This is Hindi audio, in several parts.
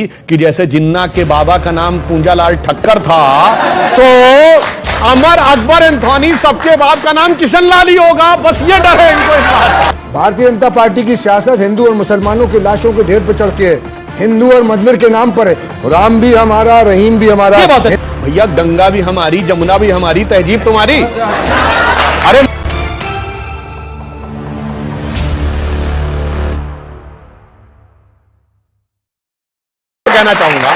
कि जैसे जिन्ना के बाबा का नाम पूंजालाल ठक्कर था तो अमर अकबर एंथोनी सबके बाप का नाम किशन लाल ही होगा। बस ये डर है इनको इस बात। भारतीय जनता पार्टी की सियासत हिंदू और मुसलमानों की लाशों के ढेर पर चढ़ के है, हिंदू और मजहर के नाम पर है। राम भी हमारा, रहीम भी हमारा। भैया गंगा भी हमारी, जमुना भी हमारी, तहजीब तुम्हारी। अरे कहना चाहूंगा,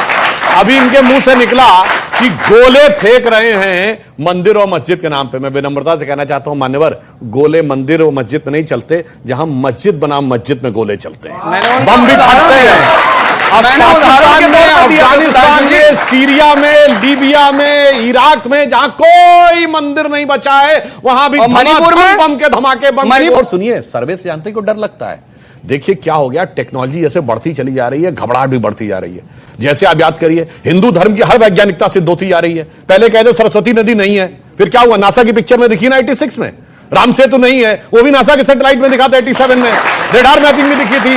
अभी इनके मुंह से निकला कि गोले फेंक रहे हैं मंदिर और मस्जिद के नाम पे। मैं विनम्रता से कहना चाहता हूं मान्यवर, गोले मंदिर और मस्जिद में नहीं चलते, जहां मस्जिद बनाम मस्जिद में गोले चलते हैं, बम भी फटते हैं। पाकिस्तान में, अफगानिस्तान में, सीरिया में, लीबिया में, इराक में, जहां कोई मंदिर नहीं बचा है वहां भी मणिपुर में बम के धमाके। और सुनिए, सर्वे से जानते को डर लगता है। देखिए क्या हो गया, टेक्नोलॉजी जैसे बढ़ती चली जा रही है, घबराहट भी बढ़ती जा रही है। जैसे आप याद करिए, हिंदू धर्म की हर वैज्ञानिकता सिद्ध होती जा रही है। पहले कहते सरस्वती नदी नहीं है, फिर क्या हुआ, नासा की पिक्चर में दिखी ना 86 में। राम सेतु नहीं है, वो भी नासा के सैटेलाइट में दिखा था 87 में, रेडार मैपिंग में दिखी थी।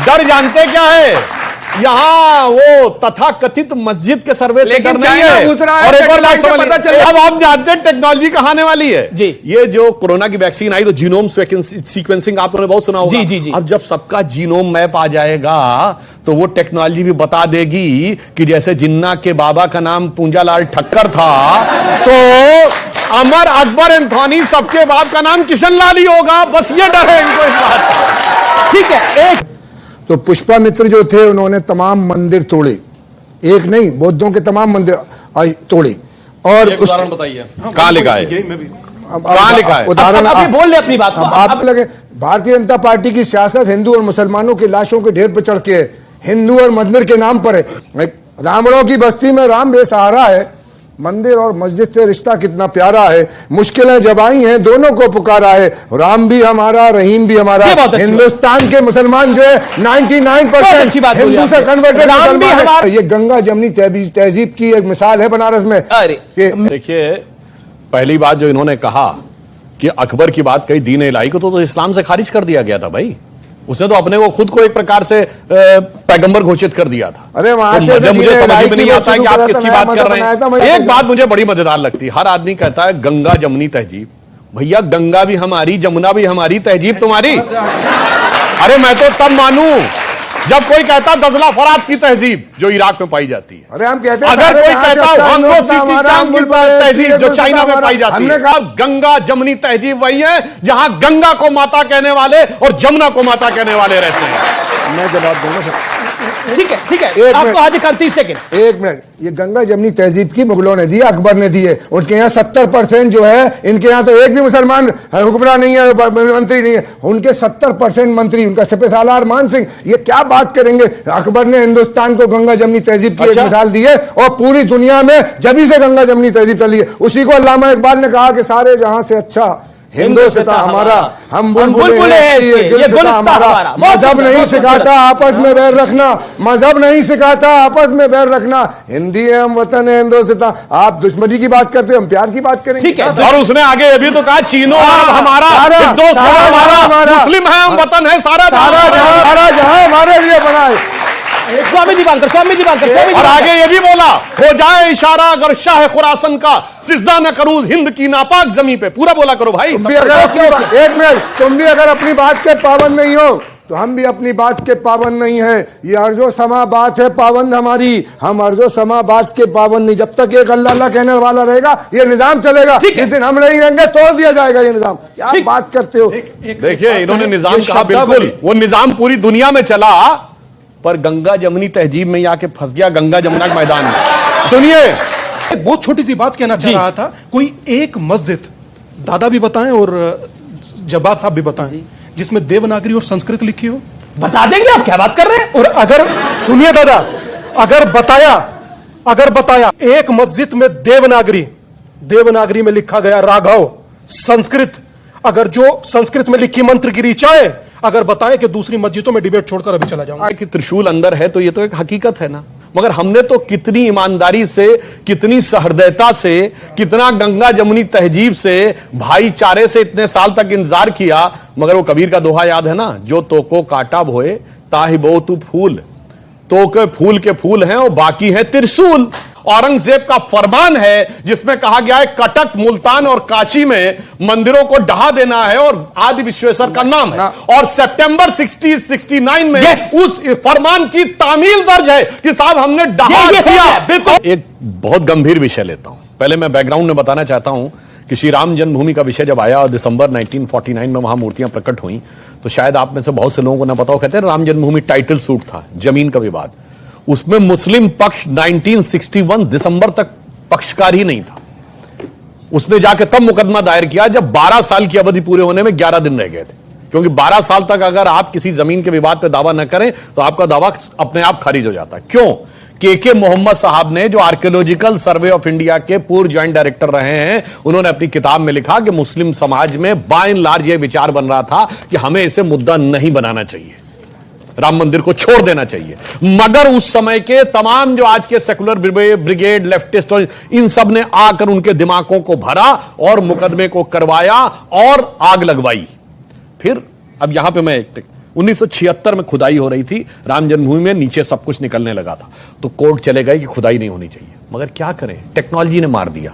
डर जानते क्या है, यहां वो तथा कथित मस्जिद के सर्वे से डर नहीं है। और एक और बात समझिए, अब आप जानते हैं टेक्नोलॉजी कहां आने वाली है जी। ये जो कोरोना की वैक्सीन आई तो जीनोम सीक्वेंसिंग आप लोगों ने बहुत सुना होगा जी। अब जब सबका जीनोम मैप आ जाएगा तो वो टेक्नोलॉजी भी बता देगी कि जैसे जिन्ना के बाबा का नाम पूंजालाल ठक्कर था तो अमर अकबर एंथोनी सबके बाप का नाम किशन लाल ही होगा। बस ये डर है इनको इस बात। ठीक है। एक तो पुष्पा मित्र जो थे उन्होंने तमाम मंदिर तोड़े, एक नहीं बौद्धों के तमाम मंदिर तोड़े। और उदाहरण बताइए कहां लिखा है, कहां लिखा है उदाहरण? आप बोल ले अपनी बात। आप लगे भारतीय जनता पार्टी की सियासत हिंदू और मुसलमानों की लाशों के ढेर पर चढ़ के है, हिंदू और मजहर के नाम पर है। रावणों की बस्ती में राम बेसहारा है, मंदिर और मस्जिद से रिश्ता कितना प्यारा है। मुश्किलें जब आई हैं दोनों को पुकारा है, राम भी हमारा, रहीम भी हमारा। हिंदुस्तान के मुसलमान जो है 99% हिंदू से कन्वर्टेड मुसलमान है। ये गंगा जमनी तहजीब की एक मिसाल है बनारस में। देखिए, पहली बात जो इन्होंने कहा कि अकबर की बात कही दीन इलाही को, तो इस्लाम से खारिज कर दिया गया था भाई। उसने तो अपने को खुद को एक प्रकार से पैगंबर घोषित कर दिया था। अरे वहां से जब मुझे समझ में नहीं आता है कि आप किसकी बात कर रहे हैं। एक बात मुझे बड़ी मजेदार लगती है, हर आदमी कहता है गंगा जमनी तहजीब। भैया गंगा भी हमारी, जमुना भी हमारी, तहजीब तुम्हारी। अरे मैं तो तब मानूं जब कोई कहता दजला फरात की तहजीब जो इराक में पाई जाती है। अरे हम कहते हैं अगर कोई कहता तहजीब जो चाइना में पाई जाती है। गंगा जमनी तहजीब वही है जहां गंगा को माता कहने वाले और जमुना को माता कहने वाले रहते हैं। मैं जवाब दूंगा सर। ठीक है, ठीक है, आपको आज 31 सेकंड। एक मिनट, ये गंगा जमनी तहजीब की मुगलों ने दी, अकबर ने दी है। उनके यहाँ 70% जो है, इनके यहाँ तो एक भी मुसलमान हुक्मरान नहीं है, मंत्री नहीं है। उनके 70% मंत्री, उनका सिपह सालार मान सिंह। ये क्या बात करेंगे, अकबर ने हिंदुस्तान को गंगा जमनी तहजीब की एक मिसाल दी है और पूरी दुनिया में जब से गंगा जमनी तहजीब चली है। उसी को अल्लामा इकबाल ने कहा कि सारे जहां से अच्छा हिंदुस्तान हमारा, हम बुलबुल हमारा। मजहब नहीं सिखाता आपस में बैर रखना, मजहब नहीं सिखाता आपस में बैर रखना। हिंदी है हम, वतन है हिंदुस्तान। आप दुश्मनी की बात करते हो, हम प्यार की बात करेंगे। ठीक है। और उसने आगे ये भी तो कहा चीनो हमारा, हमारा, मुस्लिम है हम, वतन है सारा जहां हमारे लिए बना है। स्वामी जी बात कर, स्वामी जी बात कर। और आगे ये भी बोला, हो जाए इशारा अगर शाह खुरासन का, सिजदा न करूं हिंद की नापाक जमीन पे। पूरा बोला करो भाई। एक मिनट, तुम भी अगर अपनी बात के पाबंद नहीं हो तो हम भी अपनी बात के पाबंद नहीं है। ये अर्जो समा बात है पाबंद हमारी, हम अर्जो समा बात के पाबंद नहीं। जब तक एक अल्लाह अल्लाह कहने वाला रहेगा ये निजाम चलेगा। जिस दिन हम नहीं रहेंगे तोड़ दिया जाएगा ये निजाम। क्या बात करते हो। देखिए इन्होंने निजाम कहा, बिल्कुल वो निजाम पूरी दुनिया में चला, पर गंगा जमनी तहजीब में आके फंस गया, गंगा जमुना के मैदान में। सुनिए, बहुत छोटी सी बात कहना चाह रहा था। कोई एक मस्जिद, दादा भी बताएं और जब्बार साहब भी बताएं, जिसमें देवनागरी और संस्कृत लिखी हो। बता देंगे, आप क्या बात कर रहे हैं। और अगर सुनिए दादा, अगर बताया एक मस्जिद में देवनागरी में लिखा गया राघव, संस्कृत, अगर जो संस्कृत में लिखी मंत्र की ऋचाएं अगर बताएं कि दूसरी मस्जिदों में डिबेट छोड़कर अभी चला जाऊंगा। कि त्रिशूल अंदर है तो ये तो एक हकीकत है ना। मगर हमने तो कितनी ईमानदारी से, कितनी सहृदयता से, कितना गंगा जमुनी तहजीब से, भाईचारे से इतने साल तक इंतजार किया। मगर वो कबीर का दोहा याद है ना, जो तो को काटा भोए ताहि बो तू फूल। तो के फूल हैं और बाकी है त्रिशूल। औरंगजेब का फरमान है जिसमें कहा गया है कटक, मुल्तान और काशी में मंदिरों को ढहा देना है और आदि विश्वेश्वर का नाम है। और सितंबर 69 में उस फरमान की तामील दर्ज है कि साहब हमने ढहा दिया। बिल्कुल। एक बहुत गंभीर विषय लेता हूं, पहले मैं बैकग्राउंड में बताना चाहता हूं कि श्री राम जन्मभूमि का विषय जब आया और दिसंबर 1949 में वहां मूर्तियां प्रकट हुई, तो शायद आप में से बहुत से लोगों को ना पता हो, कहते हैं राम जन्मभूमि टाइटल सूट था, जमीन का विवाद। उसमें मुस्लिम पक्ष 1961 दिसंबर तक पक्षकार ही नहीं था। उसने जाके तब मुकदमा दायर किया जब 12 साल की अवधि पूरे होने में 11 दिन रह गए थे, क्योंकि 12 साल तक अगर आप किसी जमीन के विवाद पे दावा न करें तो आपका दावा अपने आप खारिज हो जाता है। क्यों? के मोहम्मद साहब ने, जो आर्कियोलॉजिकल सर्वे ऑफ इंडिया के पूर्व ज्वाइंट डायरेक्टर रहे हैं, उन्होंने अपनी किताब में लिखा कि मुस्लिम समाज में बाय एंड लार्ज यह विचार बन रहा था कि हमें इसे मुद्दा नहीं बनाना चाहिए, राम मंदिर को छोड़ देना चाहिए। मगर उस समय के तमाम जो आज के सेकुलर ब्रिगेड, लेफ्टिस्ट, और इन सब ने आकर उनके दिमागों को भरा और मुकदमे को करवाया और आग लगवाई। फिर अब यहां पे मैं 1976 में खुदाई हो रही थी राम जन्मभूमि में, नीचे सब कुछ निकलने लगा था, तो कोर्ट चले गए कि खुदाई नहीं होनी चाहिए। मगर क्या करें, टेक्नोलॉजी ने मार दिया।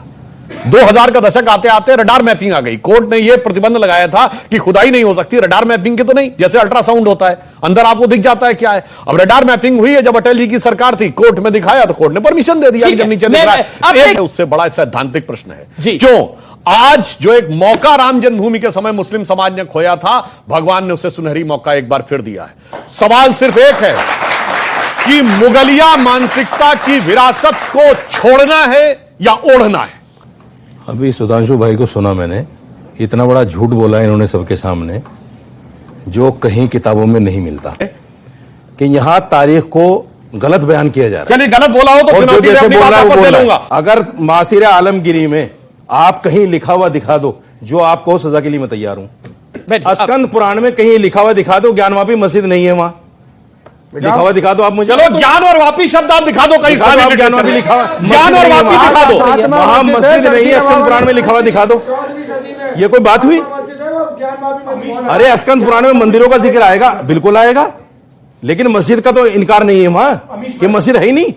2000 का दशक आते आते रडार मैपिंग आ गई। कोर्ट ने यह प्रतिबंध लगाया था कि खुदाई नहीं हो सकती, रडार मैपिंग के तो नहीं, जैसे अल्ट्रासाउंड होता है अंदर आपको दिख जाता है क्या है। अब रडार मैपिंग हुई है, जब अटल जी की सरकार थी, कोर्ट में दिखाया तो कोर्ट ने परमिशन दे दिया। जब नीचे दिख रहा है, उससे बड़ा सैद्धांतिक प्रश्न है क्यों आज जो एक मौका राम जन्मभूमि के समय मुस्लिम समाज ने खोया था, भगवान ने उसे सुनहरी मौका एक बार फिर दिया है। सवाल सिर्फ एक है कि मुगलिया मानसिकता की विरासत को छोड़ना है या ओढ़ना है। अभी सुधांशु भाई को सुना मैंने, इतना बड़ा झूठ बोला इन्होंने सबके सामने, जो कहीं किताबों में नहीं मिलता है, कि यहां तारीख को गलत बयान किया जा रहा है। चलिए गलत बोला हो तो चुनौती जैसे अपनी बोल रहा बातों है पर वो ले बोल लूंगा। रहा है। अगर मासिर आलमगिरी में आप कहीं लिखा हुआ दिखा दो, जो आपको सजा के लिए मैं तैयार हूं। स्कंद पुराण में कहीं लिखा हुआ दिखा दो, ज्ञानवापी मस्जिद नहीं है वहां, लिखा हुआ दिखा दो आप मुझे। चलो ज्ञान और वापी शब्द आप दिखा दो कहीं, ज्ञानवापी लिखा हुआ, ज्ञान और वापी दिखा दो, वहां मस्जिद नहीं है, स्कंद पुराण में लिखा हुआ दिखा दो। ये कोई बात हुई? अरे स्कंद पुराण में मंदिरों का जिक्र आएगा, बिल्कुल आएगा, लेकिन मस्जिद का तो इनकार नहीं है वहां, कि मस्जिद है ही नहीं।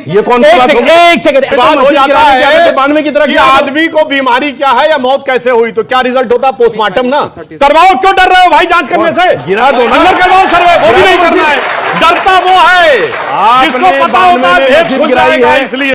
ये कौन सी बात? एक सेकंड बात हो जाता है 92 की तरह कि आदमी को बीमारी क्या है या मौत कैसे हुई, तो क्या रिजल्ट होता है? पोस्टमार्टम ना करवाओ। क्यों डर रहे हो भाई जांच करने से? गिरा दो ना, अंदर करवाओ सर्वे, वो भी नहीं करना है। डरता वो है जिसको पता होता है भेद खुल जाएगा, इसलिए